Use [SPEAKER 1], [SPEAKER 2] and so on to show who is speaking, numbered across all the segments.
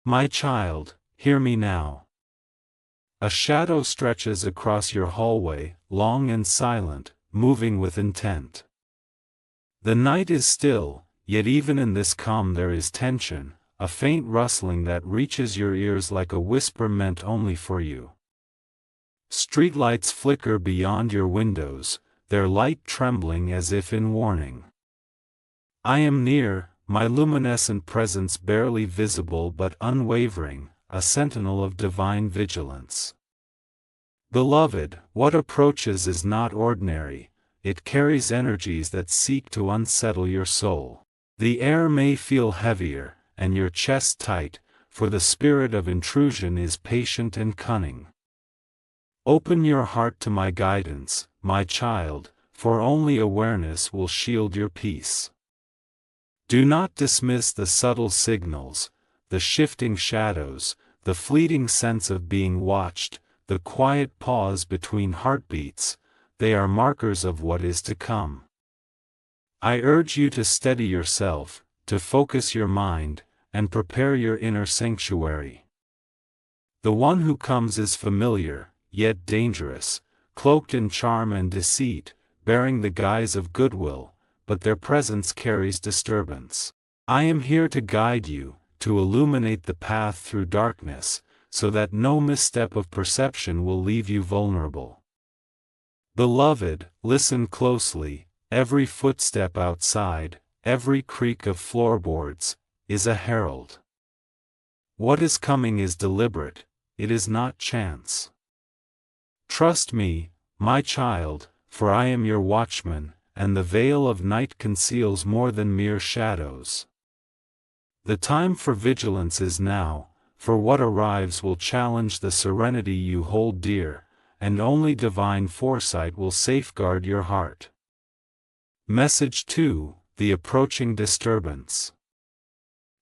[SPEAKER 1] My child, hear me now. A shadow stretches across your hallway, long and silent, moving with intent. The night is still, yet even in this calm there is tension, a faint rustling that reaches your ears like a whisper meant only for you. Streetlights flicker beyond your windows, their light trembling as if in warning. I am near, my luminescent presence barely visible but unwavering, a sentinel of divine vigilance. Beloved, what approaches is not ordinary, it carries energies that seek to unsettle your soul. The air may feel heavier, and your chest tight, for the spirit of intrusion is patient and cunning. Open your heart to my guidance, my child, for only awareness will shield your peace. Do not dismiss the subtle signals, the shifting shadows, the fleeting sense of being watched, the quiet pause between heartbeats, they are markers of what is to come. I urge you to steady yourself, to focus your mind, and prepare your inner sanctuary. The one who comes is familiar, yet dangerous, cloaked in charm and deceit, bearing the guise of goodwill, but their presence carries disturbance. I am here to guide you, to illuminate the path through darkness, so that no misstep of perception will leave you vulnerable. Beloved, listen closely, every footstep outside, every creak of floorboards, is a herald. What is coming is deliberate, it is not chance. Trust me, my child, for I am your watchman, and the veil of night conceals more than mere shadows. The time for vigilance is now, for what arrives will challenge the serenity you hold dear, and only divine foresight will safeguard your heart. Message 2: The approaching disturbance.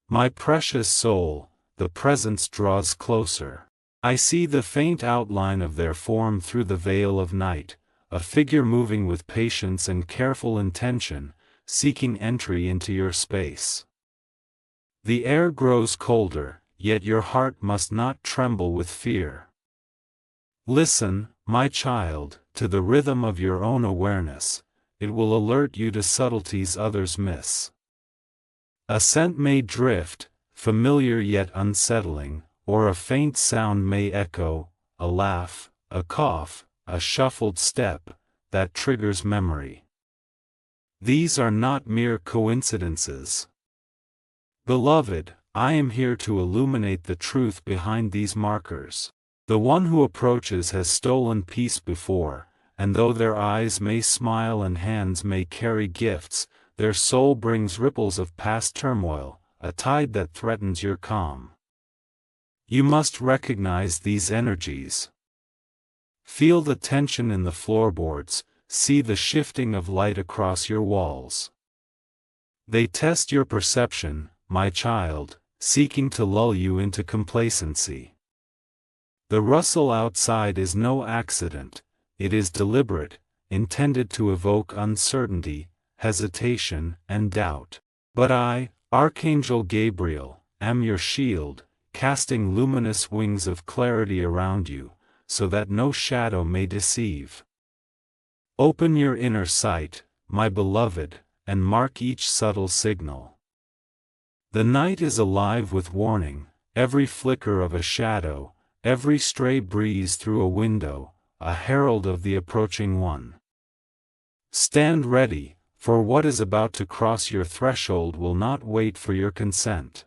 [SPEAKER 1] My precious soul, the presence draws closer. I see the faint outline of their form through the veil of night, a figure moving with patience and careful intention, seeking entry into your space. The air grows colder, yet your heart must not tremble with fear. Listen, my child, to the rhythm of your own awareness, it will alert you to subtleties others miss. A scent may drift, familiar yet unsettling, or a faint sound may echo, a laugh, a cough, a shuffled step, that triggers memory. These are not mere coincidences. Beloved, I am here to illuminate the truth behind these markers. The one who approaches has stolen peace before, and though their eyes may smile and hands may carry gifts, their soul brings ripples of past turmoil, a tide that threatens your calm. You must recognize these energies. Feel the tension in the floorboards, see the shifting of light across your walls. They test your perception, my child, seeking to lull you into complacency. The rustle outside is no accident, it is deliberate, intended to evoke uncertainty, hesitation, and doubt. But I, Archangel Gabriel, am your shield, casting luminous wings of clarity around you, so that no shadow may deceive. Open your inner sight, my beloved, and mark each subtle signal. The night is alive with warning, every flicker of a shadow, every stray breeze through a window, a herald of the approaching one. Stand ready, for what is about to cross your threshold will not wait for your consent.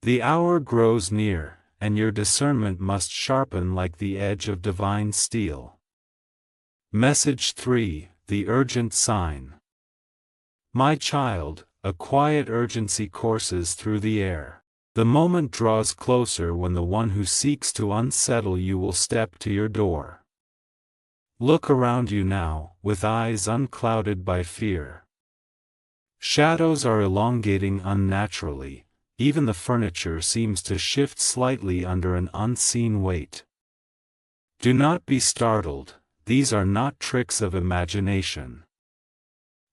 [SPEAKER 1] The hour grows near, and your discernment must sharpen like the edge of divine steel. Message 3: The urgent sign. My child, a quiet urgency courses through the air. The moment draws closer when the one who seeks to unsettle you will step to your door. Look around you now, with eyes unclouded by fear. Shadows are elongating unnaturally, even the furniture seems to shift slightly under an unseen weight. Do not be startled, these are not tricks of imagination.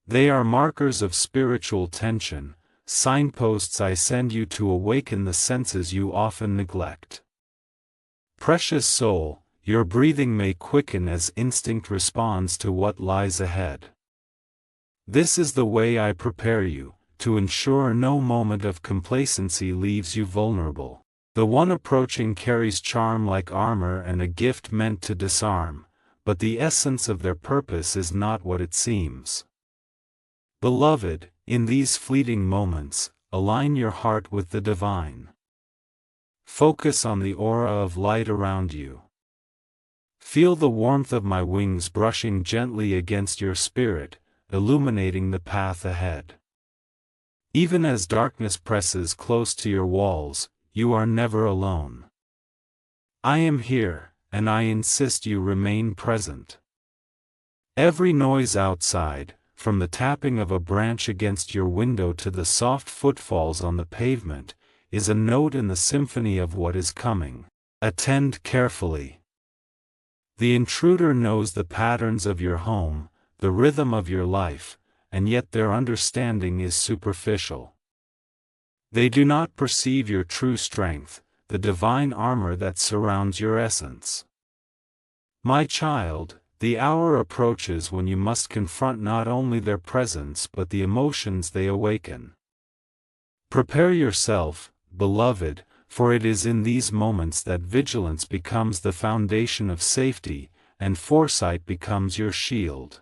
[SPEAKER 1] They are markers of spiritual tension, signposts I send you to awaken the senses you often neglect. Precious soul, your breathing may quicken as instinct responds to what lies ahead. This is the way I prepare you, to ensure no moment of complacency leaves you vulnerable. The one approaching carries charm like armor and a gift meant to disarm, but the essence of their purpose is not what it seems. Beloved, in these fleeting moments, align your heart with the divine. Focus on the aura of light around you. Feel the warmth of my wings brushing gently against your spirit, illuminating the path ahead. Even as darkness presses close to your walls, you are never alone. I am here, and I insist you remain present. Every noise outside, from the tapping of a branch against your window to the soft footfalls on the pavement, is a note in the symphony of what is coming. Attend carefully. The intruder knows the patterns of your home, the rhythm of your life, and yet their understanding is superficial. They do not perceive your true strength, the divine armor that surrounds your essence. My child, the hour approaches when you must confront not only their presence but the emotions they awaken. Prepare yourself, beloved, for it is in these moments that vigilance becomes the foundation of safety, and foresight becomes your shield.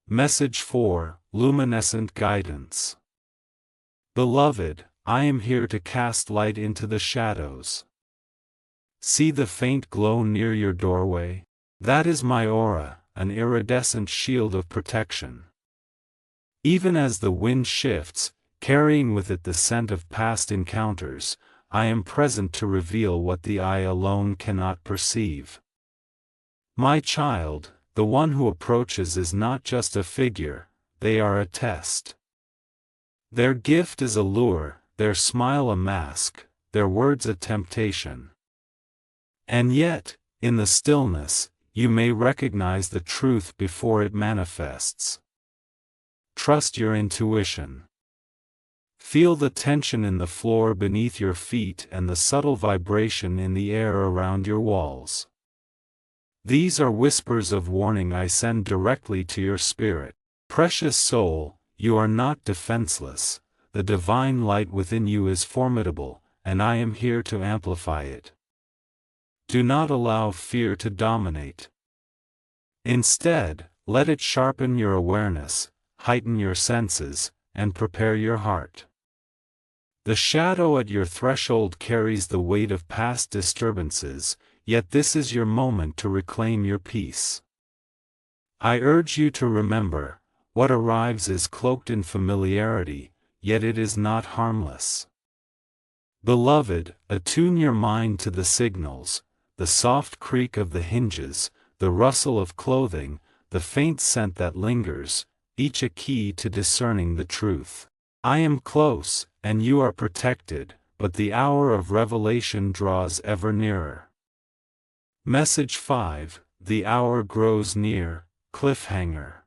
[SPEAKER 1] Message 4: Luminescent Guidance. Beloved, I am here to cast light into the shadows. See the faint glow near your doorway? That is my aura, an iridescent shield of protection. Even as the wind shifts, carrying with it the scent of past encounters, I am present to reveal what the eye alone cannot perceive. My child, the one who approaches is not just a figure, they are a test. Their gift is a lure, their smile a mask, their words a temptation. And yet, in the stillness, you may recognize the truth before it manifests. Trust your intuition. Feel the tension in the floor beneath your feet and the subtle vibration in the air around your walls. These are whispers of warning I send directly to your spirit. Precious soul, you are not defenseless, the divine light within you is formidable, and I am here to amplify it. Do not allow fear to dominate. Instead, let it sharpen your awareness, heighten your senses, and prepare your heart. The shadow at your threshold carries the weight of past disturbances, yet this is your moment to reclaim your peace. I urge you to remember, what arrives is cloaked in familiarity, yet it is not harmless. Beloved, attune your mind to the signals, the soft creak of the hinges, the rustle of clothing, the faint scent that lingers, each a key to discerning the truth. I am close, and you are protected, but the hour of revelation draws ever nearer. Message 5: The hour grows near. Cliffhanger.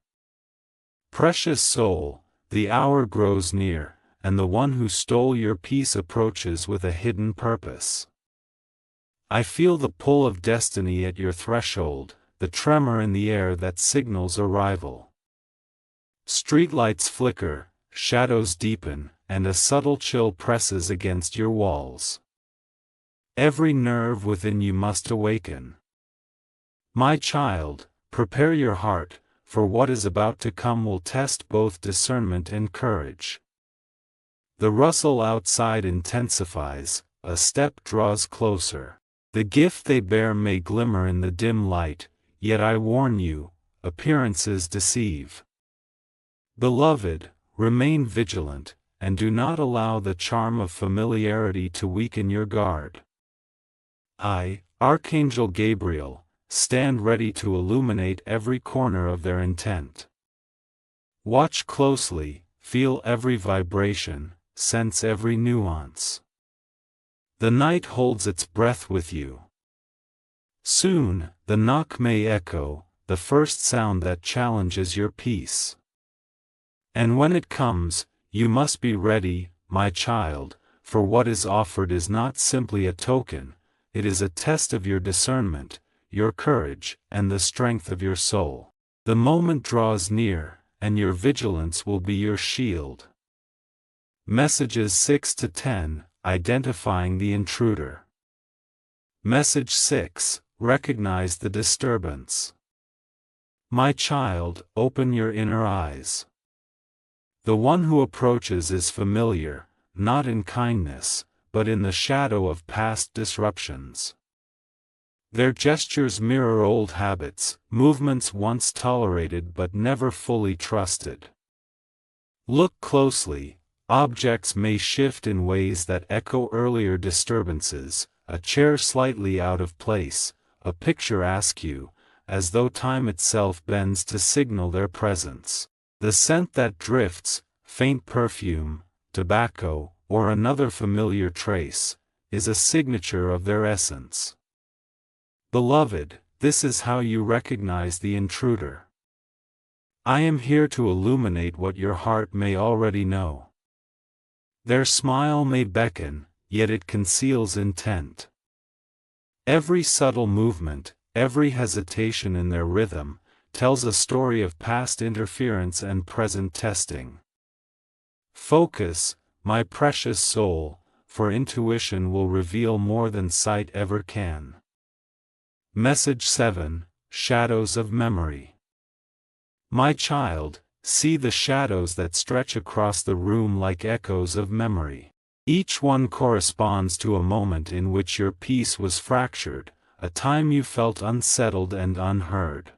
[SPEAKER 1] Precious soul, the hour grows near, and the one who stole your peace approaches with a hidden purpose. I feel the pull of destiny at your threshold, the tremor in the air that signals arrival. Streetlights flicker, shadows deepen, and a subtle chill presses against your walls. Every nerve within you must awaken. My child, prepare your heart, for what is about to come will test both discernment and courage. The rustle outside intensifies, a step draws closer. The gift they bear may glimmer in the dim light, yet I warn you, appearances deceive. Beloved, remain vigilant, and do not allow the charm of familiarity to weaken your guard. I, Archangel Gabriel, stand ready to illuminate every corner of their intent. Watch closely, feel every vibration, sense every nuance. The night holds its breath with you. Soon, the knock may echo, the first sound that challenges your peace. And when it comes, You must be ready, my child, for what is offered is not simply a token, it is a test of your discernment, your courage, and the strength of your soul. The moment draws near, and your vigilance will be your shield. Messages 6 to 10, identifying the intruder. Message 6, recognize the disturbance. My child, open your inner eyes. The one who approaches is familiar, not in kindness, but in the shadow of past disruptions. Their gestures mirror old habits, movements once tolerated but never fully trusted. Look closely. Objects may shift in ways that echo earlier disturbances, a chair slightly out of place, a picture askew, as though time itself bends to signal their presence. The scent that drifts, faint perfume, tobacco, or another familiar trace, is a signature of their essence. Beloved, this is how you recognize the intruder. I am here to illuminate what your heart may already know. Their smile may beckon, yet it conceals intent. Every subtle movement, every hesitation in their rhythm, tells a story of past interference and present testing. Focus, my precious soul, for intuition will reveal more than sight ever can. Message 7, shadows of memory. My child, see the shadows that stretch across the room like echoes of memory. Each one corresponds to a moment in which your peace was fractured, a time you felt unsettled and unheard.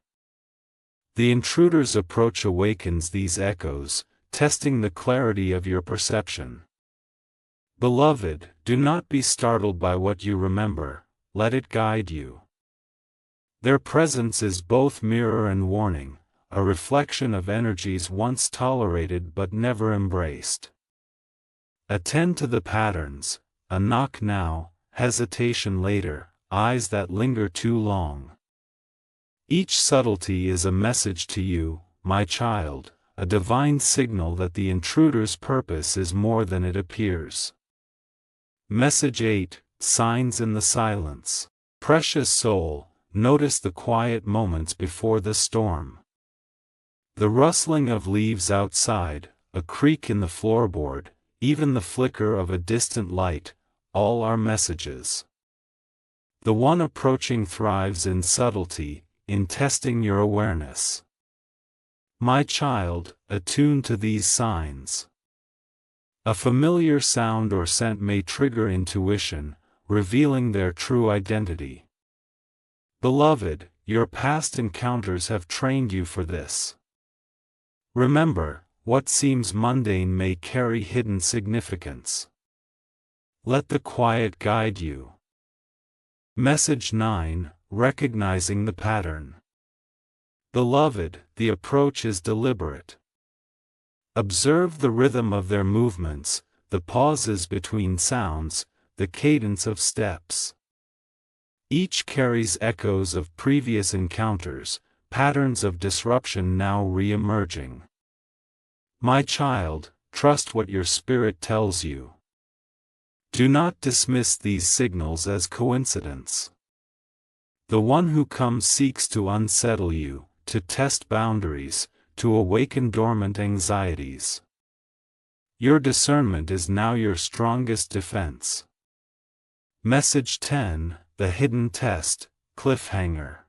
[SPEAKER 1] The intruder's approach awakens these echoes, testing the clarity of your perception. Beloved, do not be startled by what you remember, let it guide you. Their presence is both mirror and warning, a reflection of energies once tolerated but never embraced. Attend to the patterns, a knock now, hesitation later, eyes that linger too long. Each subtlety is a message to you, my child, a divine signal that the intruder's purpose is more than it appears. Message 8, signs in the silence. Precious soul, notice the quiet moments before the storm. The rustling of leaves outside, a creak in the floorboard, even the flicker of a distant light, all are messages. The one approaching thrives in subtlety, in testing your awareness. My child, attune to these signs. A familiar sound or scent may trigger intuition, revealing their true identity. Beloved, your past encounters have trained you for this. Remember, what seems mundane may carry hidden significance. Let the quiet guide you. Message 9, recognizing the pattern. Beloved, the approach is deliberate. Observe the rhythm of their movements, the pauses between sounds, the cadence of steps. Each carries echoes of previous encounters, patterns of disruption now re-emerging. My child, trust what your spirit tells you. Do not dismiss these signals as coincidence. The one who comes seeks to unsettle you, to test boundaries, to awaken dormant anxieties. Your discernment is now your strongest defense. Message 10, the hidden test, cliffhanger.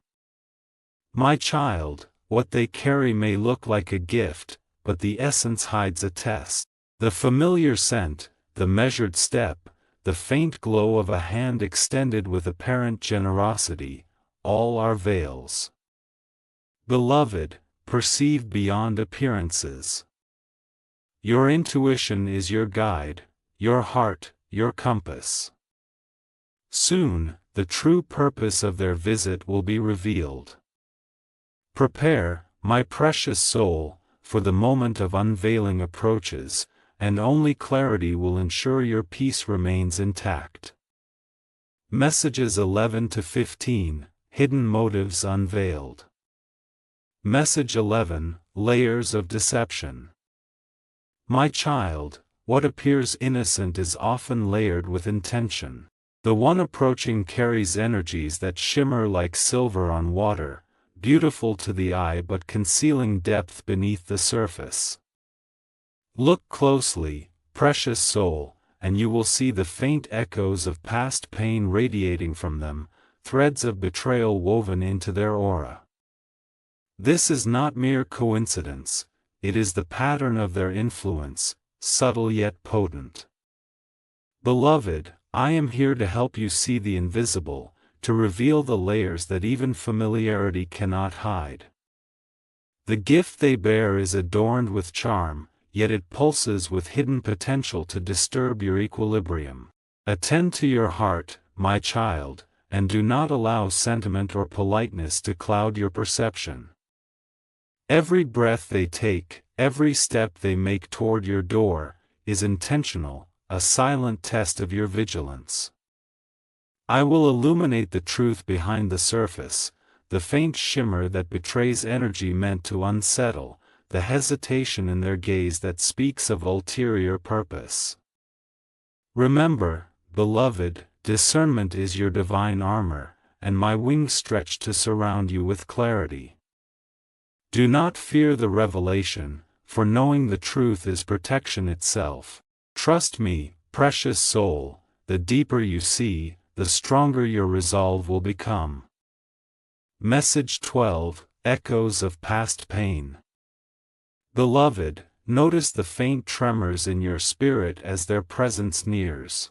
[SPEAKER 1] My child, what they carry may look like a gift, but the essence hides a test. The familiar scent, the measured step, the faint glow of a hand extended with apparent generosity, all are veils. Beloved, perceive beyond appearances. Your intuition is your guide, your heart, your compass. Soon, the true purpose of their visit will be revealed. Prepare, my precious soul, for the moment of unveiling approaches, and only clarity will ensure your peace remains intact. Messages 11 to 15, hidden motives unveiled. Message 11, layers of deception. My child, what appears innocent is often layered with intention. The one approaching carries energies that shimmer like silver on water, beautiful to the eye but concealing depth beneath the surface. Look closely, precious soul, and you will see the faint echoes of past pain radiating from them, threads of betrayal woven into their aura. This is not mere coincidence, it is the pattern of their influence, subtle yet potent. Beloved, I am here to help you see the invisible, to reveal the layers that even familiarity cannot hide. The gift they bear is adorned with charm, yet it pulses with hidden potential to disturb your equilibrium. Attend to your heart, my child, and do not allow sentiment or politeness to cloud your perception. Every breath they take, every step they make toward your door, is intentional, a silent test of your vigilance. I will illuminate the truth behind the surface, the faint shimmer that betrays energy meant to unsettle, the hesitation in their gaze that speaks of ulterior purpose. Remember, beloved, discernment is your divine armor, and my wings stretch to surround you with clarity. Do not fear the revelation, for knowing the truth is protection itself. Trust me, precious soul, the deeper you see, the stronger your resolve will become. Message 12, Echoes of Past Pain. Beloved, notice the faint tremors in your spirit as their presence nears.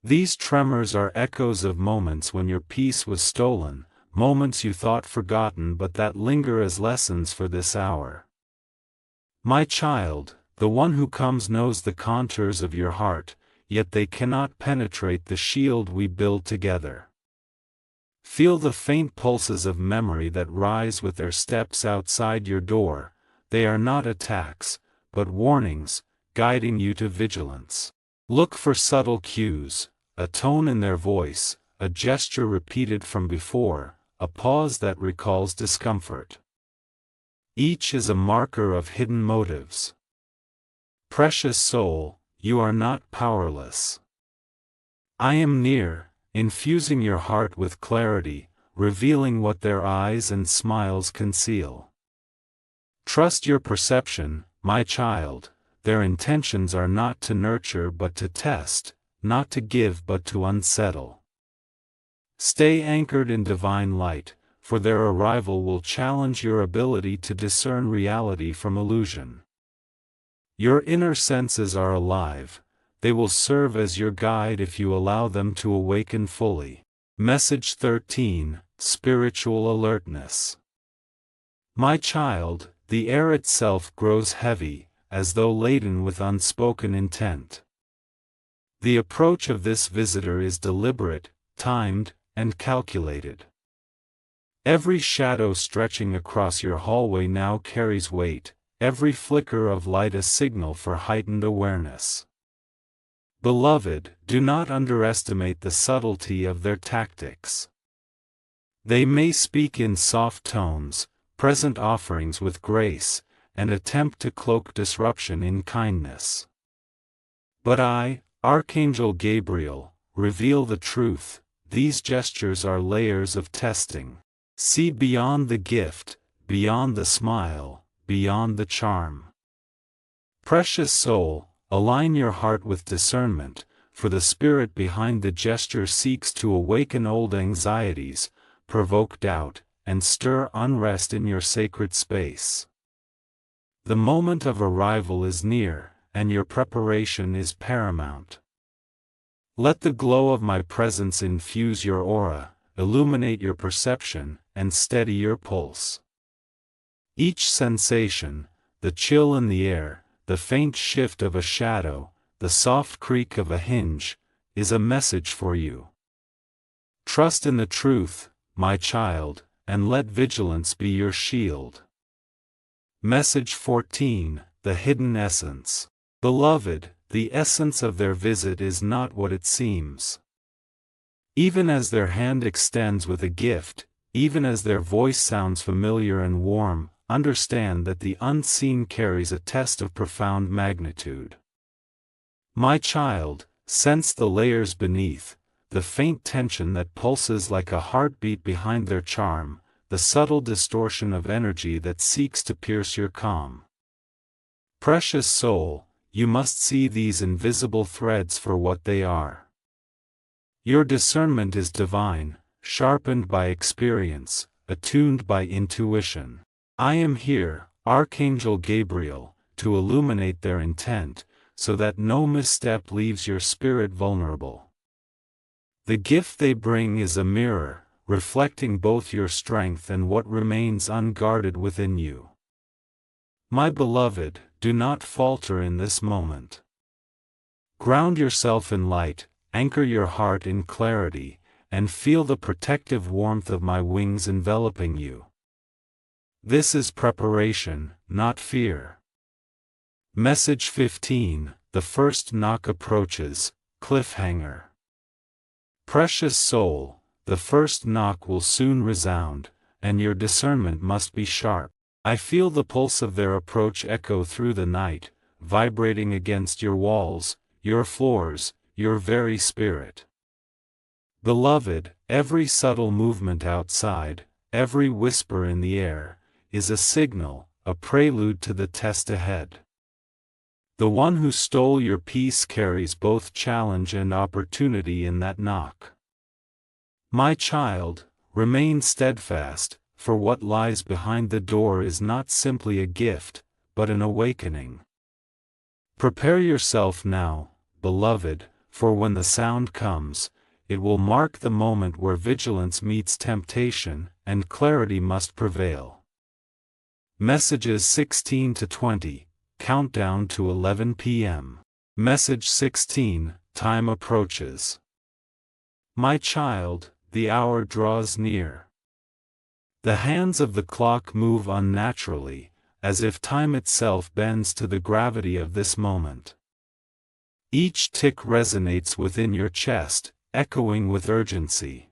[SPEAKER 1] These tremors are echoes of moments when your peace was stolen, moments you thought forgotten but that linger as lessons for this hour. My child, the one who comes knows the contours of your heart, yet they cannot penetrate the shield we build together. Feel the faint pulses of memory that rise with their steps outside your door. They are not attacks, but warnings, guiding you to vigilance. Look for subtle cues, a tone in their voice, a gesture repeated from before, a pause that recalls discomfort. Each is a marker of hidden motives. Precious soul, you are not powerless. I am near, infusing your heart with clarity, revealing what their eyes and smiles conceal. Trust your perception, my child, their intentions are not to nurture but to test, not to give but to unsettle. Stay anchored in divine light, for their arrival will challenge your ability to discern reality from illusion. Your inner senses are alive, they will serve as your guide if you allow them to awaken fully. Message 13, Spiritual Alertness. My child, the air itself grows heavy, as though laden with unspoken intent. The approach of this visitor is deliberate, timed, and calculated. Every shadow stretching across your hallway now carries weight, every flicker of light a signal for heightened awareness. Beloved, do not underestimate the subtlety of their tactics. They may speak in soft tones, present offerings with grace, and attempt to cloak disruption in kindness. But I, Archangel Gabriel, reveal the truth. These gestures are layers of testing. See beyond the gift, beyond the smile, beyond the charm. Precious soul, align your heart with discernment, for the spirit behind the gesture seeks to awaken old anxieties, provoke doubt, and stir unrest in your sacred space. The moment of arrival is near, and your preparation is paramount. Let the glow of my presence infuse your aura, illuminate your perception, and steady your pulse. Each sensation, the chill in the air, the faint shift of a shadow, the soft creak of a hinge, is a message for you. Trust in the truth, my child, and let vigilance be your shield. Message 14, The Hidden Essence. Beloved, the essence of their visit is not what it seems. Even as their hand extends with a gift, even as their voice sounds familiar and warm, understand that the unseen carries a test of profound magnitude. My child, sense the layers beneath, the faint tension that pulses like a heartbeat behind their charm, the subtle distortion of energy that seeks to pierce your calm. Precious soul, you must see these invisible threads for what they are. Your discernment is divine, sharpened by experience, attuned by intuition. I am here, Archangel Gabriel, to illuminate their intent, so that no misstep leaves your spirit vulnerable. The gift they bring is a mirror, reflecting both your strength and what remains unguarded within you. My beloved, do not falter in this moment. Ground yourself in light, anchor your heart in clarity, and feel the protective warmth of my wings enveloping you. This is preparation, not fear. Message 15, the first knock approaches, cliffhanger. Precious soul, the first knock will soon resound, and your discernment must be sharp. I feel the pulse of their approach echo through the night, vibrating against your walls, your floors, your very spirit. Beloved, every subtle movement outside, every whisper in the air, is a signal, a prelude to the test ahead. The one who stole your peace carries both challenge and opportunity in that knock. My child, remain steadfast, for what lies behind the door is not simply a gift, but an awakening. Prepare yourself now, beloved, for when the sound comes, it will mark the moment where vigilance meets temptation, and clarity must prevail. Messages 16 to 20, countdown to 11 p.m. Message 16, time approaches. My child, the hour draws near. The hands of the clock move unnaturally, as if time itself bends to the gravity of this moment. Each tick resonates within your chest, echoing with urgency.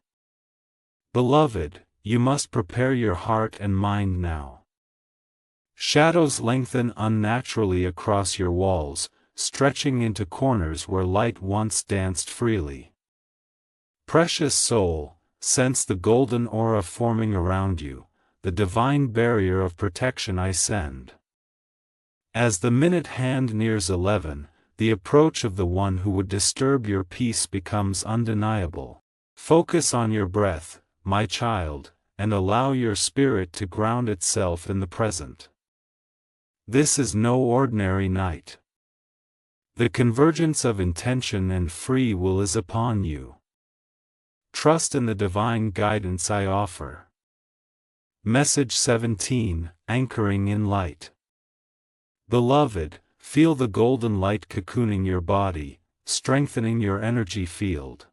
[SPEAKER 1] Beloved, you must prepare your heart and mind now. Shadows lengthen unnaturally across your walls, stretching into corners where light once danced freely. Precious soul, sense the golden aura forming around you, the divine barrier of protection I send. As the minute hand nears 11, the approach of the one who would disturb your peace becomes undeniable. Focus on your breath, my child, and allow your spirit to ground itself in the present. This is no ordinary night. The convergence of intention and free will is upon you. Trust in the divine guidance I offer. Message 17, anchoring in light. Beloved, feel the golden light cocooning your body, strengthening your energy field.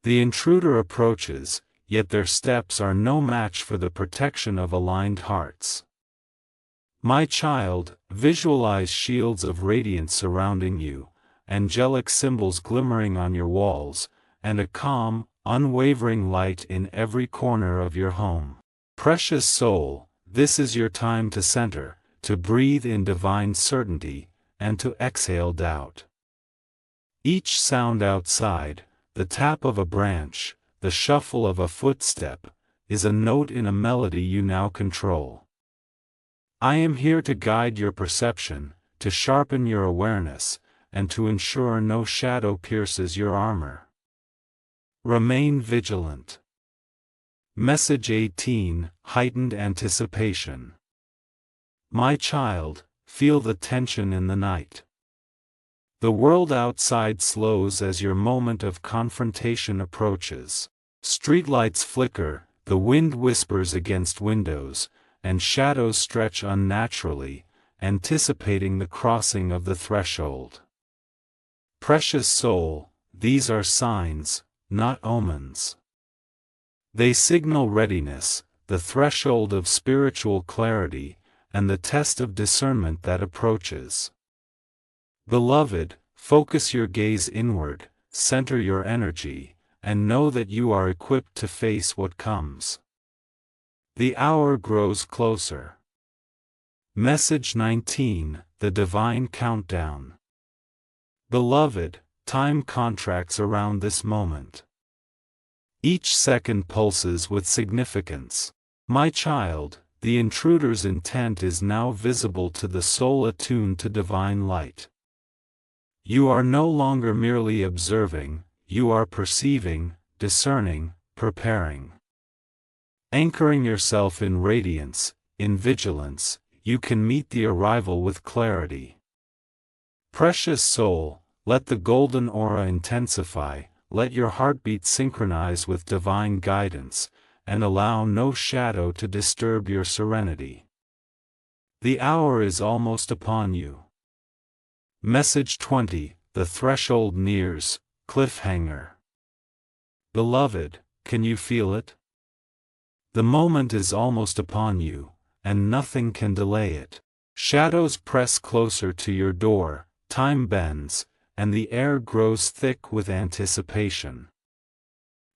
[SPEAKER 1] The intruder approaches, yet their steps are no match for the protection of aligned hearts. My child, visualize shields of radiance surrounding you, angelic symbols glimmering on your walls, and a calm, unwavering light in every corner of your home. Precious soul, this is your time to center, to breathe in divine certainty, and to exhale doubt. Each sound outside, the tap of a branch, the shuffle of a footstep, is a note in a melody you now control. I am here to guide your perception, to sharpen your awareness, and to ensure no shadow pierces your armor. Remain vigilant. Message 18, heightened anticipation. My child, feel the tension in the night. The world outside slows as your moment of confrontation approaches. Streetlights flicker, the wind whispers against windows, and shadows stretch unnaturally, anticipating the crossing of the threshold. Precious soul, these are signs, not omens. They signal readiness, the threshold of spiritual clarity, and the test of discernment that approaches. Beloved, focus your gaze inward, center your energy, and know that you are equipped to face what comes. The hour grows closer. Message 19, the Divine Countdown. Beloved, time contracts around this moment. Each second pulses with significance. My child, the intruder's intent is now visible to the soul attuned to divine light. You are no longer merely observing, you are perceiving, discerning, preparing. Anchoring yourself in radiance, in vigilance, you can meet the arrival with clarity. Precious soul, let the golden aura intensify, let your heartbeat synchronize with divine guidance, and allow no shadow to disturb your serenity. The hour is almost upon you. Message 20, the threshold nears, cliffhanger. Beloved, can you feel it? The moment is almost upon you, and nothing can delay it. Shadows press closer to your door, time bends, and the air grows thick with anticipation.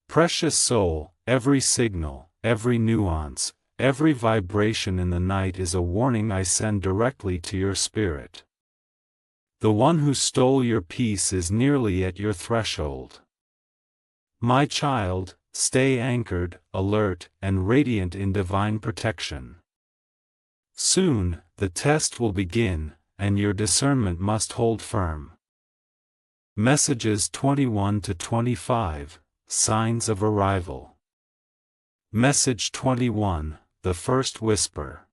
[SPEAKER 1] Precious soul, every signal, every nuance, every vibration in the night is a warning I send directly to your spirit. The one who stole your peace is nearly at your threshold. My child, stay anchored, alert, and radiant in divine protection. Soon, the test will begin, and your discernment must hold firm. Messages 21 to 25, Signs of Arrival. Message 21, the First Whisper.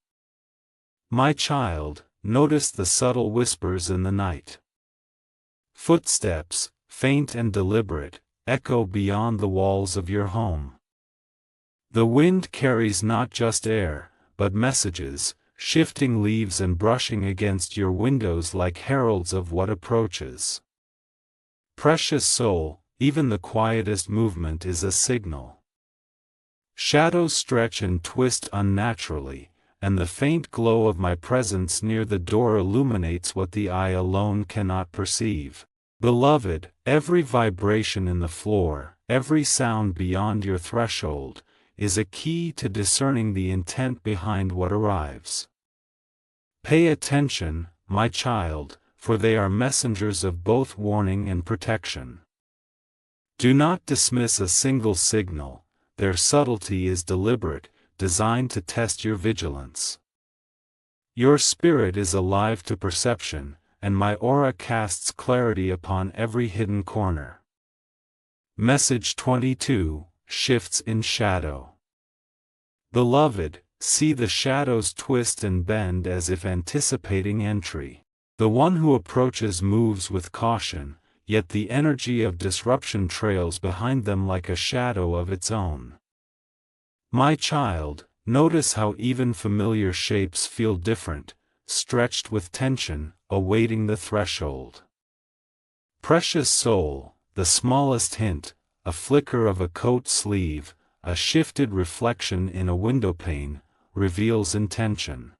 [SPEAKER 1] My child, notice the subtle whispers in the night. Footsteps, faint and deliberate, echo beyond the walls of your home. The wind carries not just air, but messages, shifting leaves and brushing against your windows like heralds of what approaches. Precious soul, even the quietest movement is a signal. Shadows stretch and twist unnaturally, and the faint glow of my presence near the door illuminates what the eye alone cannot perceive. Beloved, every vibration in the floor, every sound beyond your threshold, is a key to discerning the intent behind what arrives. Pay attention, my child, for they are messengers of both warning and protection. Do not dismiss a single signal, their subtlety is deliberate, designed to test your vigilance. Your spirit is alive to perception, and my aura casts clarity upon every hidden corner. Message 22, Shifts in Shadow. Beloved, see the shadows twist and bend as if anticipating entry. The one who approaches moves with caution, yet the energy of disruption trails behind them like a shadow of its own. My child, notice how even familiar shapes feel different, stretched with tension, awaiting the threshold. Precious soul, the smallest hint, a flicker of a coat sleeve, a shifted reflection in a windowpane, reveals intention.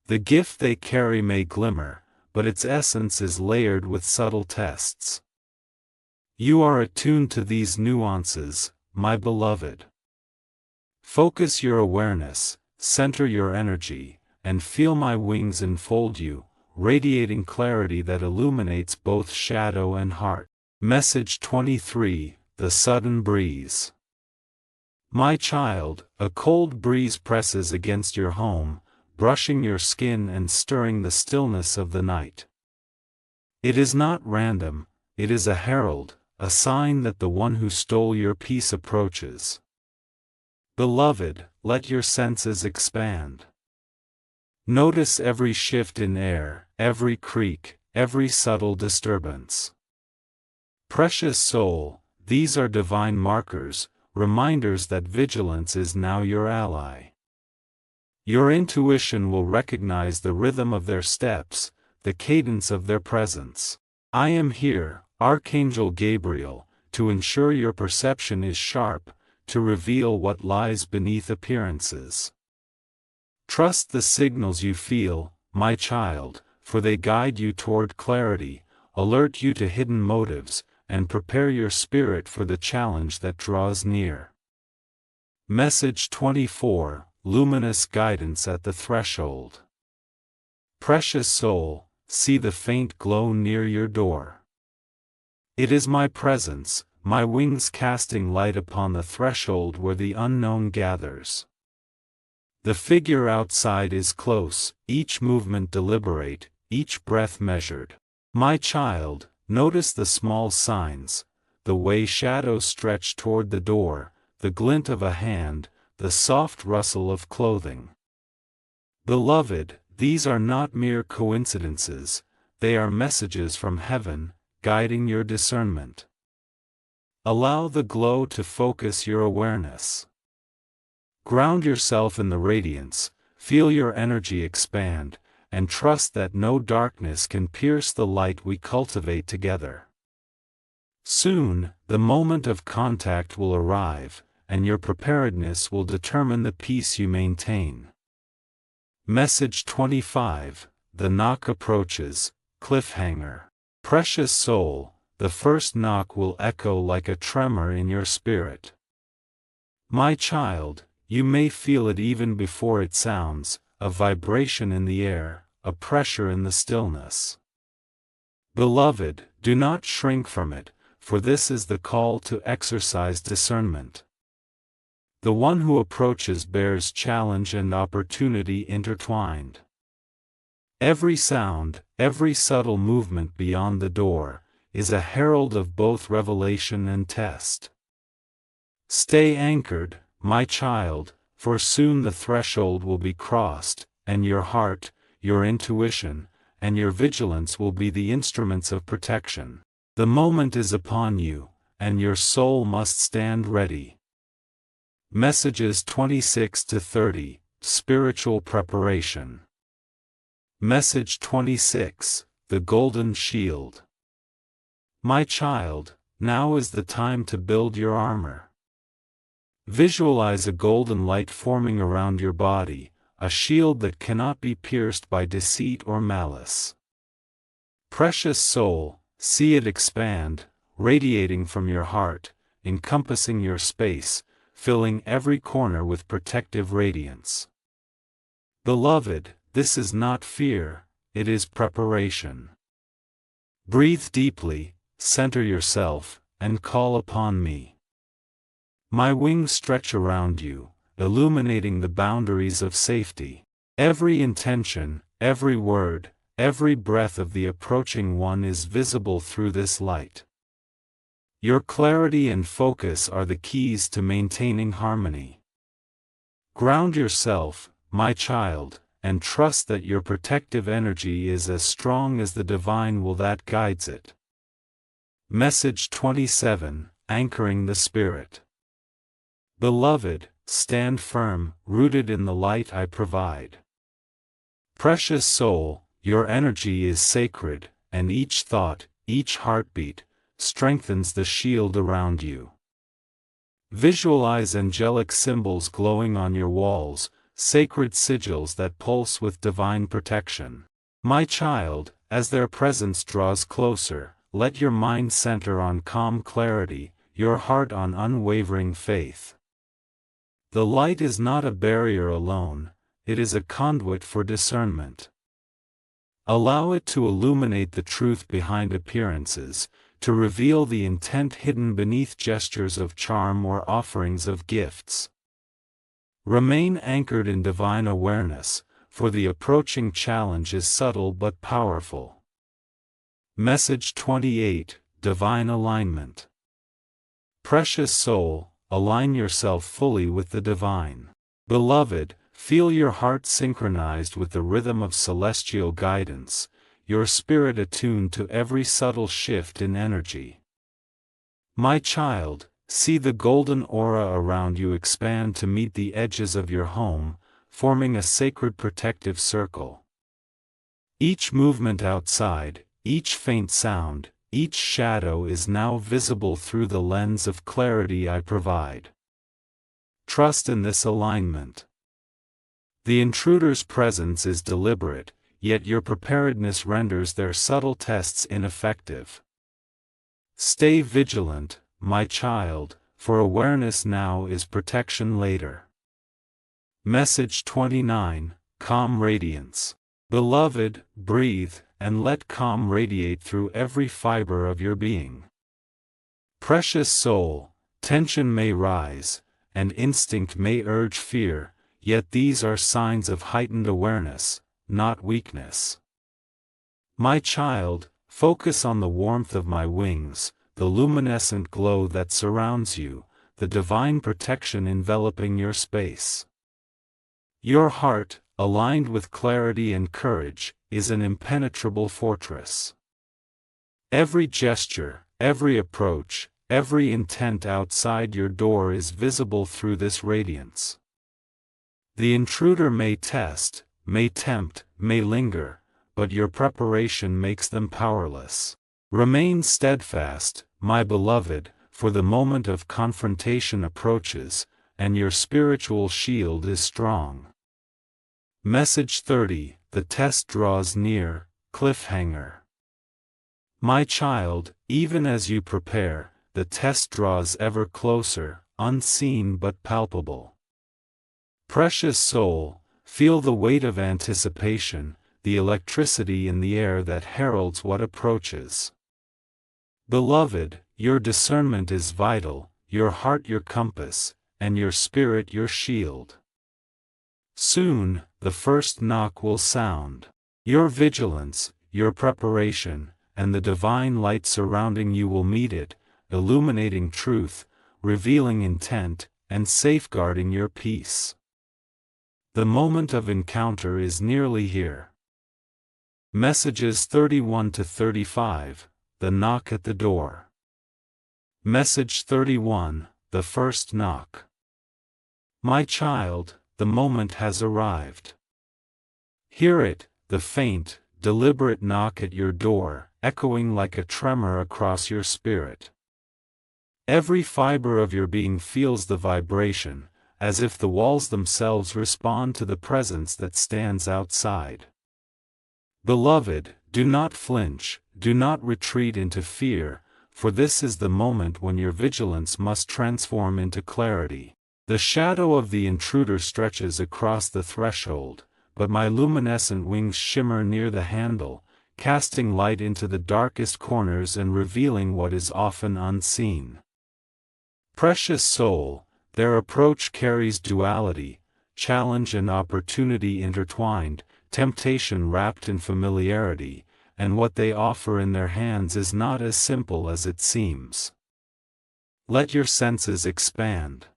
[SPEAKER 1] The gift they carry may glimmer, but its essence is layered with subtle tests. You are attuned to these nuances, my beloved. Focus your awareness, center your energy, and feel my wings enfold you, radiating clarity that illuminates both shadow and heart. Message 23, the Sudden Breeze. My child, a cold breeze presses against your home, brushing your skin and stirring the stillness of the night. It is not random, it is a herald, a sign that the one who stole your peace approaches. Beloved, let your senses expand. Notice every shift in air, every creak, every subtle disturbance. Precious soul, these are divine markers, reminders that vigilance is now your ally. Your intuition will recognize the rhythm of their steps, the cadence of their presence. I am here, Archangel Gabriel, to ensure your perception is sharp, to reveal what lies beneath appearances. Trust the signals you feel, my child, for they guide you toward clarity, alert you to hidden motives, and prepare your spirit for the challenge that draws near. Message 24, Luminous Guidance at the Threshold. Precious soul, see the faint glow near your door. It is my presence, my wings casting light upon the threshold where the unknown gathers. The figure outside is close, each movement deliberate, each breath measured. My child, notice the small signs, the way shadows stretch toward the door, the glint of a hand, the soft rustle of clothing. Beloved, these are not mere coincidences, they are messages from heaven, guiding your discernment. Allow the glow to focus your awareness. Ground yourself in the radiance, feel your energy expand, and trust that no darkness can pierce the light we cultivate together. Soon, the moment of contact will arrive, and your preparedness will determine the peace you maintain. Message 25, the knock approaches, cliffhanger. Precious soul, the first knock will echo like a tremor in your spirit. My child, you may feel it even before it sounds, a vibration in the air, a pressure in the stillness. Beloved, do not shrink from it, for this is the call to exercise discernment. The one who approaches bears challenge and opportunity intertwined. Every sound, every subtle movement beyond the door, is a herald of both revelation and test. Stay anchored, my child, for soon the threshold will be crossed, and your heart, your intuition, and your vigilance will be the instruments of protection. The moment is upon you, and your soul must stand ready. Messages 26 to 30, Spiritual Preparation. Message 26, the Golden Shield. My child, now is the time to build your armor. Visualize a golden light forming around your body, a shield that cannot be pierced by deceit or malice. Precious soul, see it expand, radiating from your heart, encompassing your space, filling every corner with protective radiance. Beloved, this is not fear, it is preparation. Breathe deeply, center yourself, and call upon me. My wings stretch around you, illuminating the boundaries of safety. Every intention, every word, every breath of the approaching one is visible through this light. Your clarity and focus are the keys to maintaining harmony. Ground yourself, my child, and trust that your protective energy is as strong as the divine will that guides it. Message 27, Anchoring the Spirit. Beloved, stand firm, rooted in the light I provide. Precious soul, your energy is sacred, and each thought, each heartbeat, strengthens the shield around you. Visualize angelic symbols glowing on your walls, sacred sigils that pulse with divine protection. My child, as their presence draws closer, let your mind center on calm clarity, your heart on unwavering faith. The light is not a barrier alone, it is a conduit for discernment. Allow it to illuminate the truth behind appearances, to reveal the intent hidden beneath gestures of charm or offerings of gifts. Remain anchored in divine awareness, for the approaching challenge is subtle but powerful. Message 28, Divine Alignment. Precious soul, align yourself fully with the divine. Beloved, feel your heart synchronized with the rhythm of celestial guidance, your spirit attuned to every subtle shift in energy. My child, see the golden aura around you expand to meet the edges of your home, forming a sacred protective circle. Each movement outside, each faint sound, each shadow is now visible through the lens of clarity I provide. Trust in this alignment. The intruder's presence is deliberate, yet your preparedness renders their subtle tests ineffective. Stay vigilant, my child, for awareness now is protection later. Message 29, Calm Radiance. Beloved, breathe, and let calm radiate through every fiber of your being. Precious soul, tension may rise, and instinct may urge fear, yet these are signs of heightened awareness, not weakness. My child, focus on the warmth of my wings, the luminescent glow that surrounds you, the divine protection enveloping your space. Your heart, aligned with clarity and courage, is an impenetrable fortress. Every gesture, every approach, every intent outside your door is visible through this radiance. The intruder may test, may tempt, may linger, but your preparation makes them powerless. Remain steadfast, my beloved, for the moment of confrontation approaches, and your spiritual shield is strong. Message 30, the test draws near, cliffhanger. My child, even as you prepare, the test draws ever closer, unseen but palpable. Precious soul, feel the weight of anticipation, the electricity in the air that heralds what approaches. Beloved, your discernment is vital, your heart your compass, and your spirit your shield. Soon, the first knock will sound. Your vigilance, your preparation, and the divine light surrounding you will meet it, illuminating truth, revealing intent, and safeguarding your peace. The moment of encounter is nearly here. Messages 31 to 35, the knock at the door. Message 31, the first knock. My child, the moment has arrived. Hear it, the faint, deliberate knock at your door, echoing like a tremor across your spirit. Every fiber of your being feels the vibration, as if the walls themselves respond to the presence that stands outside. Beloved, do not flinch, do not retreat into fear, for this is the moment when your vigilance must transform into clarity. The shadow of the intruder stretches across the threshold, but my luminescent wings shimmer near the handle, casting light into the darkest corners and revealing what is often unseen. Precious soul, their approach carries duality, challenge and opportunity intertwined, temptation wrapped in familiarity, and what they offer in their hands is not as simple as it seems. Let your senses expand.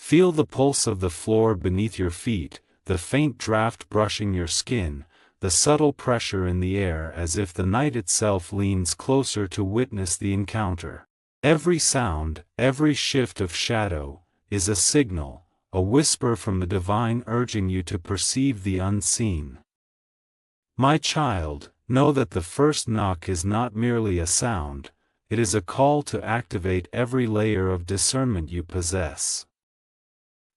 [SPEAKER 1] Feel the pulse of the floor beneath your feet, the faint draft brushing your skin, the subtle pressure in the air as if the night itself leans closer to witness the encounter. Every sound, every shift of shadow, is a signal, a whisper from the divine urging you to perceive the unseen. My child, know that the first knock is not merely a sound, it is a call to activate every layer of discernment you possess.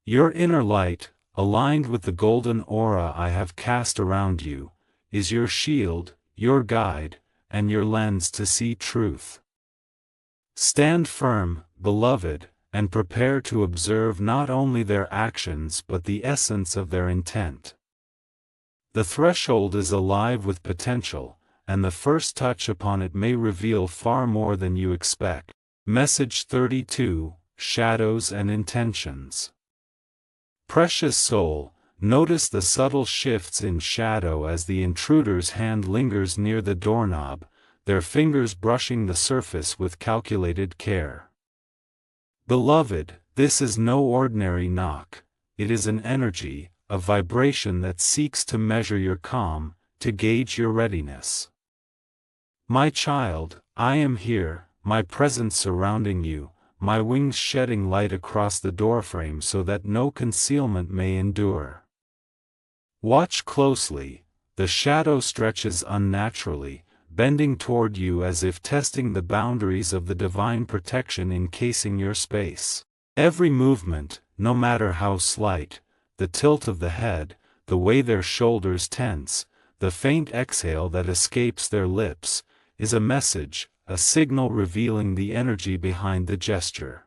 [SPEAKER 1] Your inner light, aligned with the golden aura I have cast around you, is your shield, your guide, and your lens to see truth. Stand firm, beloved, and prepare to observe not only their actions but the essence of their intent. The threshold is alive with potential, and the first touch upon it may reveal far more than you expect. Message 32, Shadows and Intentions. Precious soul, notice the subtle shifts in shadow as the intruder's hand lingers near the doorknob, their fingers brushing the surface with calculated care. Beloved, this is no ordinary knock, it is an energy, a vibration that seeks to measure your calm, to gauge your readiness. My child, I am here, my presence surrounding you, my wings shedding light across the doorframe so that no concealment may endure. Watch closely, the shadow stretches unnaturally, bending toward you as if testing the boundaries of the divine protection encasing your space. Every movement, no matter how slight, the tilt of the head, the way their shoulders tense, the faint exhale that escapes their lips, is a message, a signal revealing the energy behind the gesture.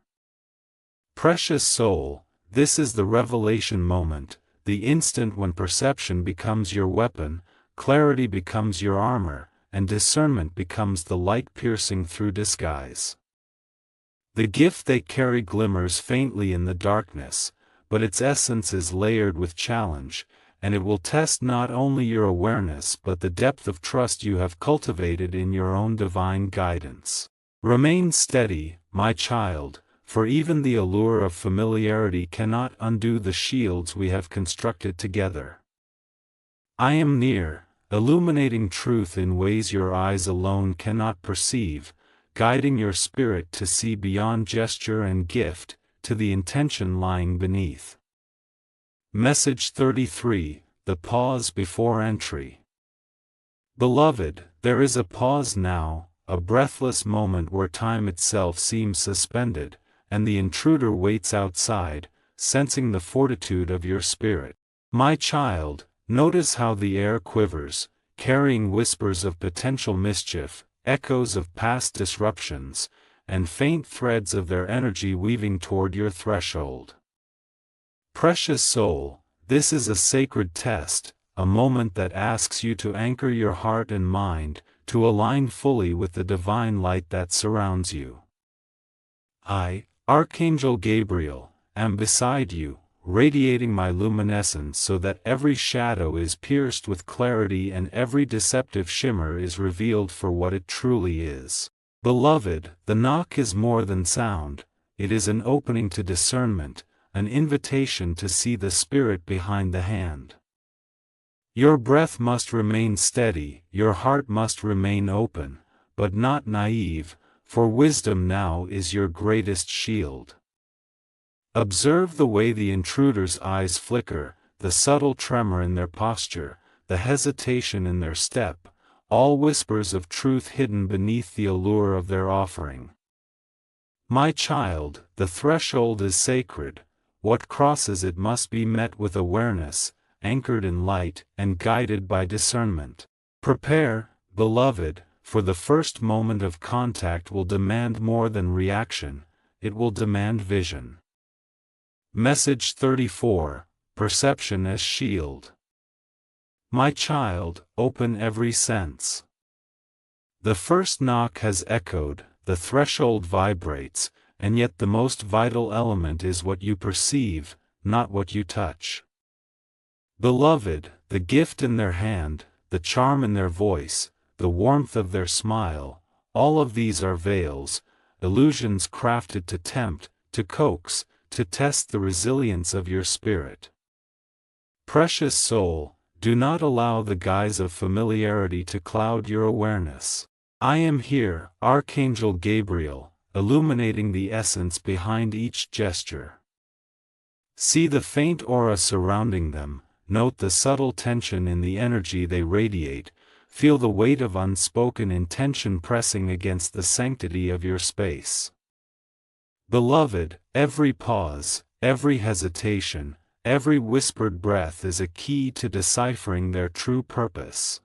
[SPEAKER 1] Precious soul, this is the revelation moment, the instant when perception becomes your weapon, clarity becomes your armor, and discernment becomes the light piercing through disguise. The gift they carry glimmers faintly in the darkness, but its essence is layered with challenge, and it will test not only your awareness but the depth of trust you have cultivated in your own divine guidance. Remain steady, my child, for even the allure of familiarity cannot undo the shields we have constructed together. I am near, illuminating truth in ways your eyes alone cannot perceive, guiding your spirit to see beyond gesture and gift, to the intention lying beneath. Message 33, The Pause Before Entry. Beloved, there is a pause now, a breathless moment where time itself seems suspended, and the intruder waits outside, sensing the fortitude of your spirit. My child, notice how the air quivers, carrying whispers of potential mischief, echoes of past disruptions, and faint threads of their energy weaving toward your threshold. Precious soul, this is a sacred test, a moment that asks you to anchor your heart and mind, to align fully with the divine light that surrounds you. I, Archangel Gabriel, am beside you, radiating my luminescence so that every shadow is pierced with clarity and every deceptive shimmer is revealed for what it truly is. Beloved, the knock is more than sound, it is an opening to discernment, an invitation to see the spirit behind the hand. Your breath must remain steady, your heart must remain open, but not naive, for wisdom now is your greatest shield. Observe the way the intruder's eyes flicker, the subtle tremor in their posture, the hesitation in their step, all whispers of truth hidden beneath the allure of their offering. My child, the threshold is sacred, what crosses it must be met with awareness, anchored in light, and guided by discernment. Prepare, beloved, for the first moment of contact will demand more than reaction, it will demand vision. Message 34, Perception as Shield. My child, open every sense. The first knock has echoed, the threshold vibrates, and yet the most vital element is what you perceive, not what you touch. Beloved, the gift in their hand, the charm in their voice, the warmth of their smile, all of these are veils, illusions crafted to tempt, to coax, to test the resilience of your spirit. Precious soul, do not allow the guise of familiarity to cloud your awareness. I am here, Archangel Gabriel, illuminating the essence behind each gesture. See the faint aura surrounding them, note the subtle tension in the energy they radiate, feel the weight of unspoken intention pressing against the sanctity of your space. Beloved, every pause, every hesitation, every whispered breath is a key to deciphering their true purpose.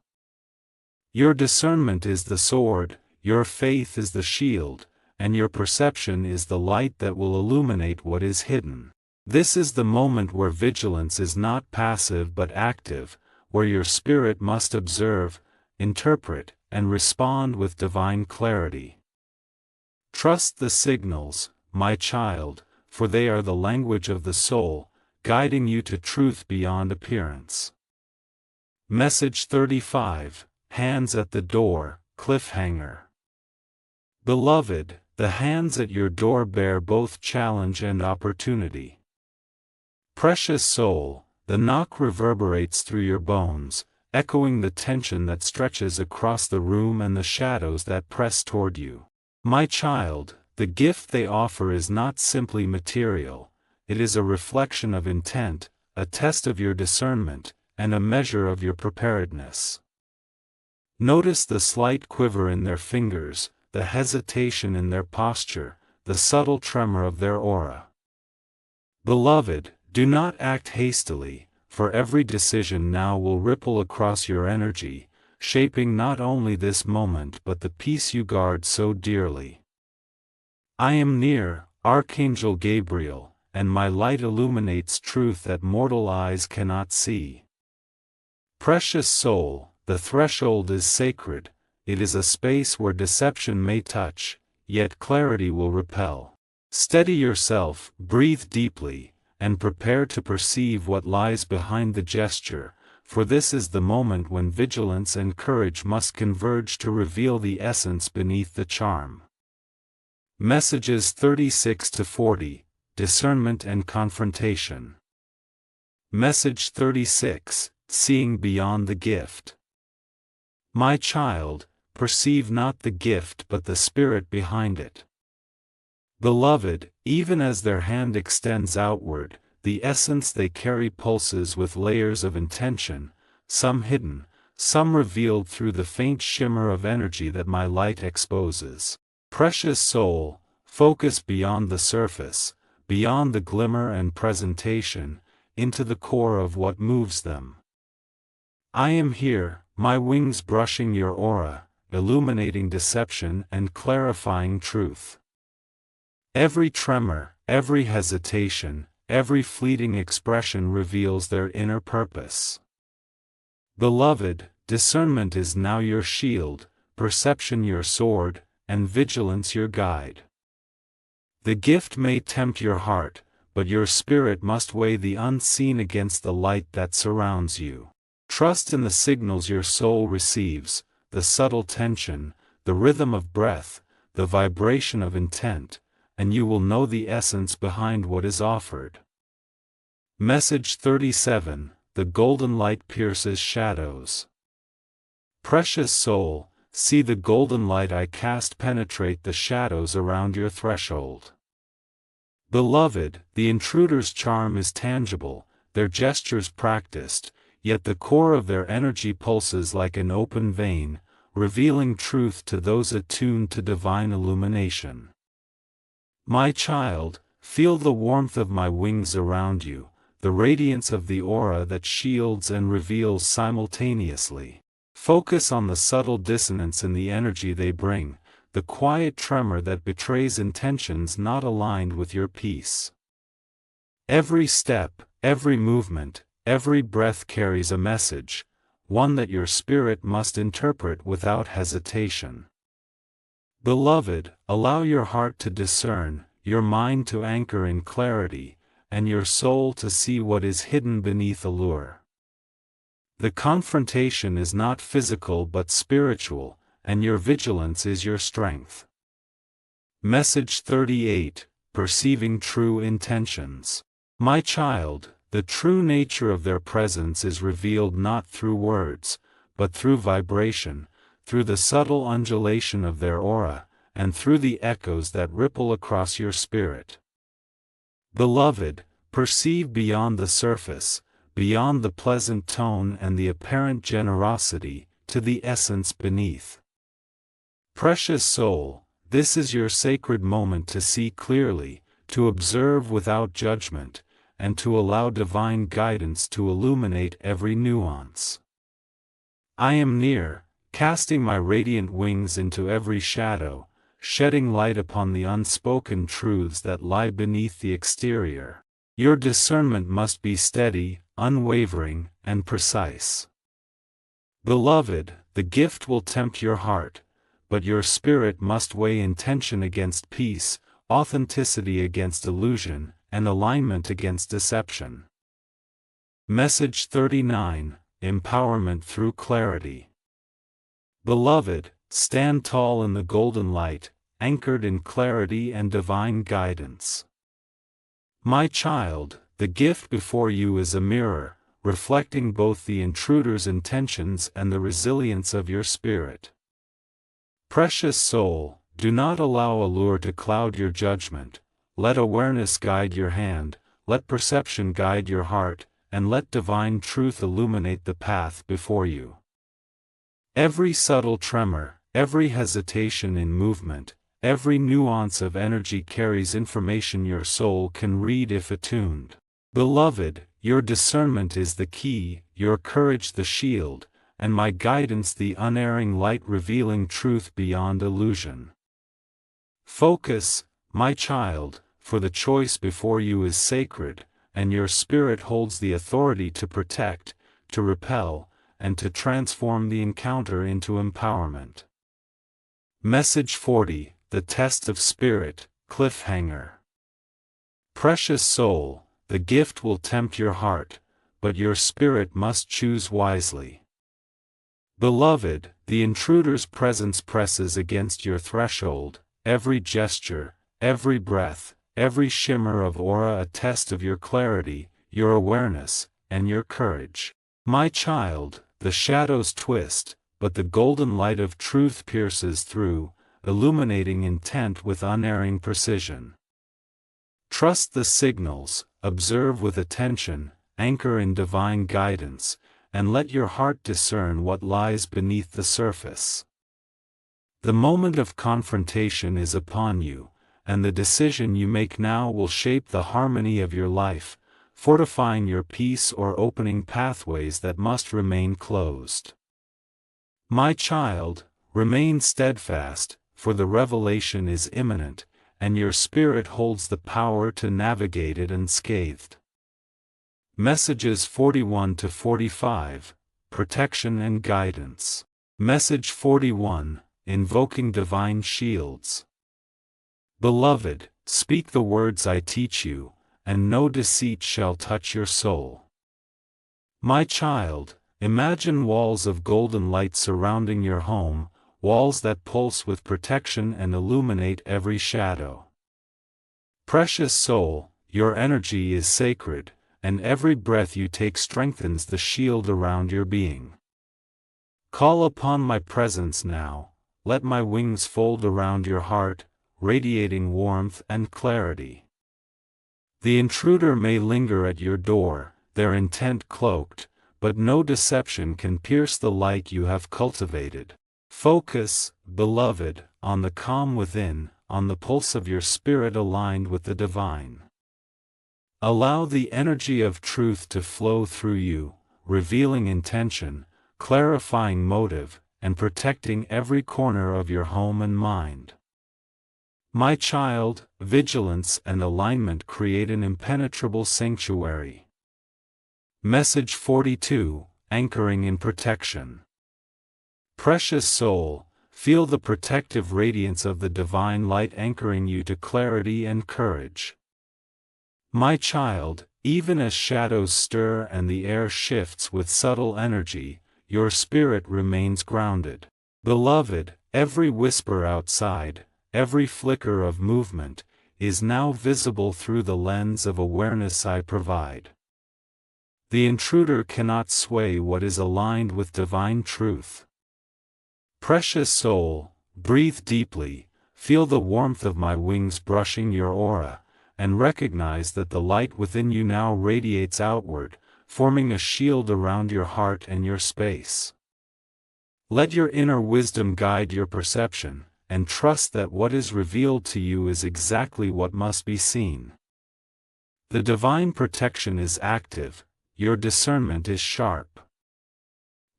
[SPEAKER 1] Your discernment is the sword, your faith is the shield, and your perception is the light that will illuminate what is hidden. This is the moment where vigilance is not passive but active, where your spirit must observe, interpret, and respond with divine clarity. Trust the signals, my child, for they are the language of the soul, guiding you to truth beyond appearance. Message 35, Hands at the Door, Cliffhanger. Beloved, the hands at your door bear both challenge and opportunity. Precious soul, the knock reverberates through your bones, echoing the tension that stretches across the room and the shadows that press toward you. My child, the gift they offer is not simply material, it is a reflection of intent, a test of your discernment, and a measure of your preparedness. Notice the slight quiver in their fingers, the hesitation in their posture, the subtle tremor of their aura. Beloved, do not act hastily, for every decision now will ripple across your energy, shaping not only this moment but the peace you guard so dearly. I am near, Archangel Gabriel, and my light illuminates truth that mortal eyes cannot see. Precious soul, the threshold is sacred, it is a space where deception may touch, yet clarity will repel. Steady yourself, breathe deeply, and prepare to perceive what lies behind the gesture, for this is the moment when vigilance and courage must converge to reveal the essence beneath the charm. Messages 36 to 40, Discernment and Confrontation. Message 36, Seeing Beyond the Gift. My child, perceive not the gift but the spirit behind it. Beloved, even as their hand extends outward, the essence they carry pulses with layers of intention, some hidden, some revealed through the faint shimmer of energy that my light exposes. Precious soul, focus beyond the surface, beyond the glimmer and presentation, into the core of what moves them. I am here, my wings brushing your aura, illuminating deception and clarifying truth. Every tremor, every hesitation, every fleeting expression reveals their inner purpose. Beloved, discernment is now your shield, perception your sword, and vigilance your guide. The gift may tempt your heart, but your spirit must weigh the unseen against the light that surrounds you. Trust in the signals your soul receives, the subtle tension, the rhythm of breath, the vibration of intent, and you will know the essence behind what is offered. Message 37, The Golden Light Pierces Shadows. Precious soul, see the golden light I cast penetrate the shadows around your threshold. Beloved, the intruder's charm is tangible, their gestures practiced, yet the core of their energy pulses like an open vein, revealing truth to those attuned to divine illumination. My child, feel the warmth of my wings around you, the radiance of the aura that shields and reveals simultaneously. Focus on the subtle dissonance in the energy they bring, the quiet tremor that betrays intentions not aligned with your peace. Every step, every movement, every breath carries a message, one that your spirit must interpret without hesitation. Beloved, allow your heart to discern, your mind to anchor in clarity, and your soul to see what is hidden beneath allure. The confrontation is not physical but spiritual, and your vigilance is your strength. Message 38, Perceiving True Intentions. My child, the true nature of their presence is revealed not through words, but through vibration, through the subtle undulation of their aura, and through the echoes that ripple across your spirit. Beloved, perceive beyond the surface, beyond the pleasant tone and the apparent generosity, to the essence beneath. Precious soul, this is your sacred moment to see clearly, to observe without judgment, and to allow divine guidance to illuminate every nuance. I am near, casting my radiant wings into every shadow, shedding light upon the unspoken truths that lie beneath the exterior. Your discernment must be steady, unwavering, and precise. Beloved, the gift will tempt your heart, but your spirit must weigh intention against peace, authenticity against illusion, and alignment against deception. Message 39, Empowerment Through Clarity. Beloved, stand tall in the golden light, anchored in clarity and divine guidance. My child, the gift before you is a mirror, reflecting both the intruder's intentions and the resilience of your spirit. Precious soul, do not allow allure to cloud your judgment, let awareness guide your hand, let perception guide your heart, and let divine truth illuminate the path before you. Every subtle tremor, every hesitation in movement, every nuance of energy carries information your soul can read if attuned. Beloved, your discernment is the key, your courage the shield, and my guidance the unerring light revealing truth beyond illusion. Focus, my child, for the choice before you is sacred, and your spirit holds the authority to protect, to repel, and to transform the encounter into empowerment. Message 40, the test of spirit, cliffhanger. Precious soul, the gift will tempt your heart, but your spirit must choose wisely. Beloved, the intruder's presence presses against your threshold, every gesture, every breath, every shimmer of aura a test of your clarity, your awareness, and your courage. My child, the shadows twist, but the golden light of truth pierces through, illuminating intent with unerring precision. Trust the signals, observe with attention, anchor in divine guidance, and let your heart discern what lies beneath the surface. The moment of confrontation is upon you, and the decision you make now will shape the harmony of your life, fortifying your peace or opening pathways that must remain closed. My child, remain steadfast, for the revelation is imminent, and your spirit holds the power to navigate it unscathed. Messages 41 to 45, Protection and Guidance. Message 41, Invoking Divine Shields. Beloved, speak the words I teach you, and no deceit shall touch your soul. My child, imagine walls of golden light surrounding your home, walls that pulse with protection and illuminate every shadow. Precious soul, your energy is sacred, and every breath you take strengthens the shield around your being. Call upon my presence now, let my wings fold around your heart, radiating warmth and clarity. The intruder may linger at your door, their intent cloaked, but no deception can pierce the light you have cultivated. Focus, beloved, on the calm within, on the pulse of your spirit aligned with the divine. Allow the energy of truth to flow through you, revealing intention, clarifying motive, and protecting every corner of your home and mind. My child, vigilance and alignment create an impenetrable sanctuary. Message 42, Anchoring in Protection. Precious soul, feel the protective radiance of the divine light anchoring you to clarity and courage. My child, even as shadows stir and the air shifts with subtle energy, your spirit remains grounded. Beloved, every whisper outside, every flicker of movement, is now visible through the lens of awareness I provide. The intruder cannot sway what is aligned with divine truth. Precious soul, breathe deeply, feel the warmth of my wings brushing your aura, and recognize that the light within you now radiates outward, forming a shield around your heart and your space. Let your inner wisdom guide your perception, and trust that what is revealed to you is exactly what must be seen. The divine protection is active, your discernment is sharp.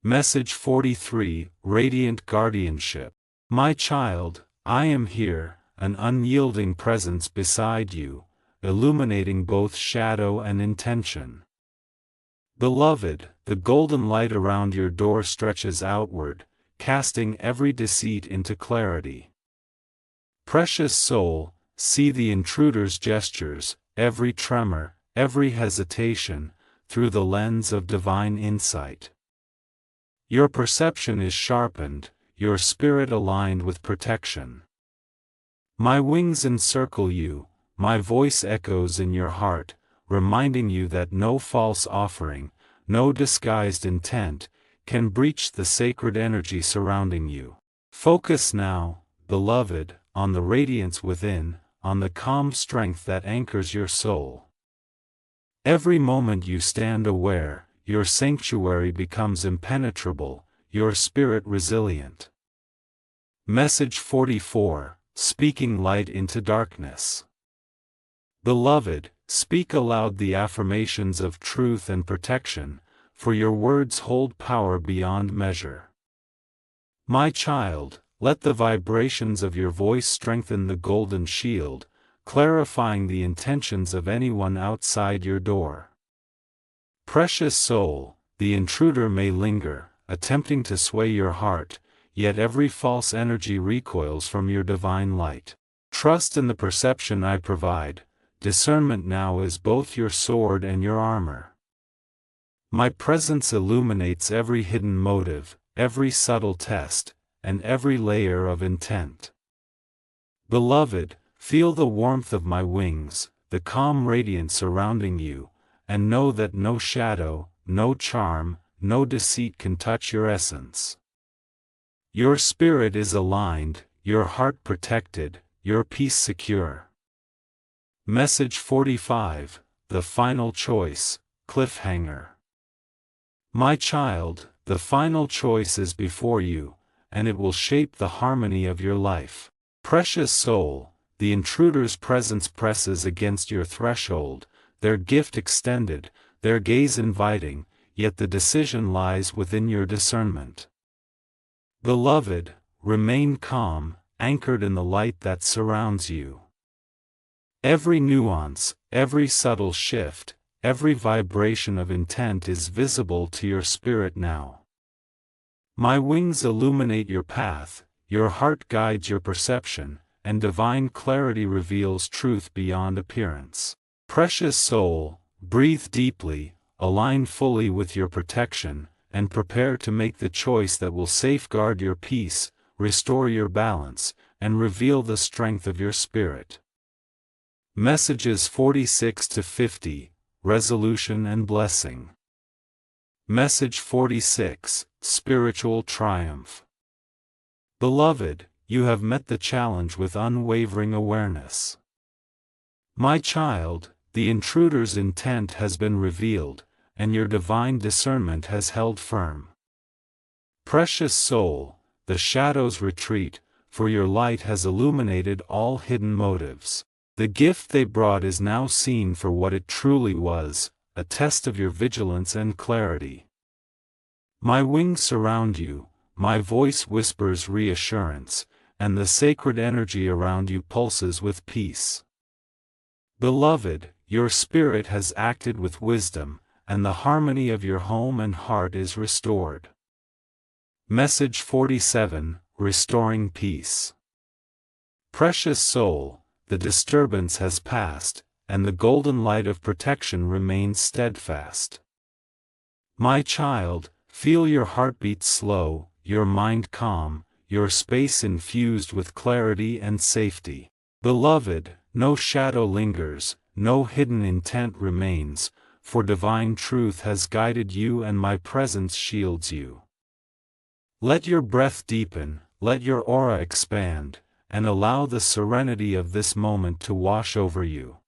[SPEAKER 1] Message 43, Radiant Guardianship. My child, I am here, an unyielding presence beside you, illuminating both shadow and intention. Beloved, the golden light around your door stretches outward, casting every deceit into clarity. Precious soul, see the intruder's gestures, every tremor, every hesitation, through the lens of divine insight. Your perception is sharpened, your spirit aligned with protection. My wings encircle you, my voice echoes in your heart, reminding you that no false offering, no disguised intent, can breach the sacred energy surrounding you. Focus now, beloved, on the radiance within, on the calm strength that anchors your soul. Every moment you stand aware, your sanctuary becomes impenetrable, your spirit resilient. Message 44, Speaking Light into Darkness. Beloved, speak aloud the affirmations of truth and protection, for your words hold power beyond measure. My child, let the vibrations of your voice strengthen the golden shield, clarifying the intentions of anyone outside your door. Precious soul, the intruder may linger, attempting to sway your heart, yet every false energy recoils from your divine light. Trust in the perception I provide. Discernment now is both your sword and your armor. My presence illuminates every hidden motive, every subtle test, and every layer of intent. Beloved, feel the warmth of my wings, the calm radiance surrounding you, and know that no shadow, no charm, no deceit can touch your essence. Your spirit is aligned, your heart protected, your peace secure. Message 45, the final choice, cliffhanger. My child, the final choice is before you, and it will shape the harmony of your life. Precious soul, the intruder's presence presses against your threshold, their gift extended, their gaze inviting, yet the decision lies within your discernment. Beloved, remain calm, anchored in the light that surrounds you. Every nuance, every subtle shift, every vibration of intent is visible to your spirit now. My wings illuminate your path, your heart guides your perception, and divine clarity reveals truth beyond appearance. Precious soul, breathe deeply, align fully with your protection, and prepare to make the choice that will safeguard your peace, restore your balance, and reveal the strength of your spirit. Messages 46 to 50, Resolution and Blessing. Message 46, Spiritual Triumph. Beloved, you have met the challenge with unwavering awareness. My child, the intruder's intent has been revealed, and your divine discernment has held firm. Precious soul, the shadows retreat, for your light has illuminated all hidden motives. The gift they brought is now seen for what it truly was, a test of your vigilance and clarity. My wings surround you, my voice whispers reassurance, and the sacred energy around you pulses with peace. Beloved, your spirit has acted with wisdom, and the harmony of your home and heart is restored. Message 47, Restoring Peace. Precious soul, the disturbance has passed, and the golden light of protection remains steadfast. My child, feel your heartbeat slow, your mind calm, your space infused with clarity and safety. Beloved, no shadow lingers, no hidden intent remains, for divine truth has guided you and my presence shields you. Let your breath deepen, let your aura expand, and allow the serenity of this moment to wash over you.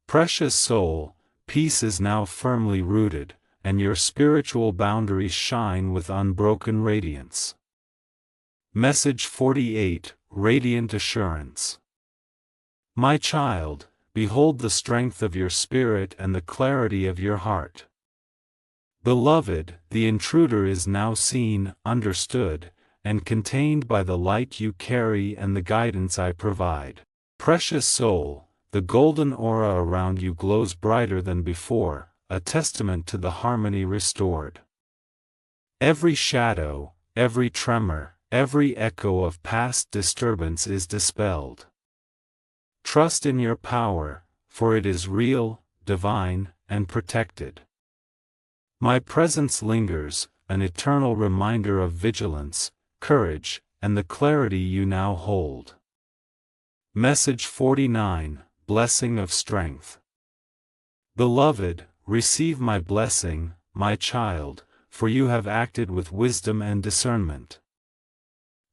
[SPEAKER 1] Precious soul, peace is now firmly rooted, and your spiritual boundaries shine with unbroken radiance. Message 48, Radiant Assurance. My child, behold the strength of your spirit and the clarity of your heart. Beloved, the intruder is now seen, understood, and contained by the light you carry and the guidance I provide. Precious soul, the golden aura around you glows brighter than before, a testament to the harmony restored. Every shadow, every tremor, every echo of past disturbance is dispelled. Trust in your power, for it is real, divine, and protected. My presence lingers, an eternal reminder of vigilance, courage, and the clarity you now hold. Message 49, Blessing of Strength. Beloved, receive my blessing, my child, for you have acted with wisdom and discernment.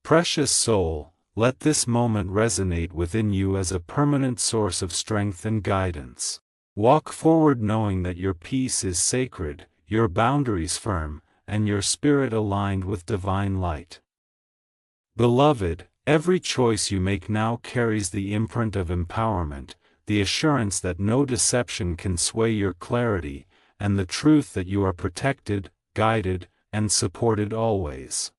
[SPEAKER 1] Precious soul, let this moment resonate within you as a permanent source of strength and guidance. Walk forward knowing that your peace is sacred, your boundaries firm, and your spirit aligned with divine light. Beloved, every choice you make now carries the imprint of empowerment, the assurance that no deception can sway your clarity, and the truth that you are protected, guided, and supported always.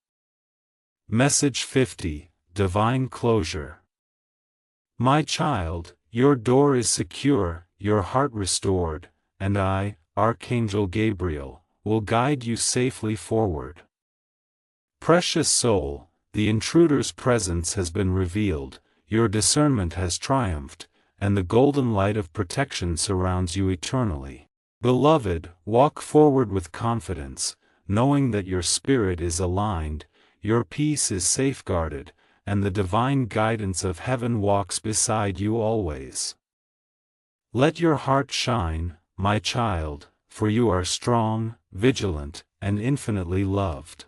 [SPEAKER 1] Message 50, Divine Closure. My child, your door is secure, your heart restored, and I, Archangel Gabriel, will guide you safely forward. Precious soul, the intruder's presence has been revealed, your discernment has triumphed, and the golden light of protection surrounds you eternally. Beloved, walk forward with confidence, knowing that your spirit is aligned, your peace is safeguarded, and the divine guidance of heaven walks beside you always. Let your heart shine, my child, for you are strong, vigilant, and infinitely loved.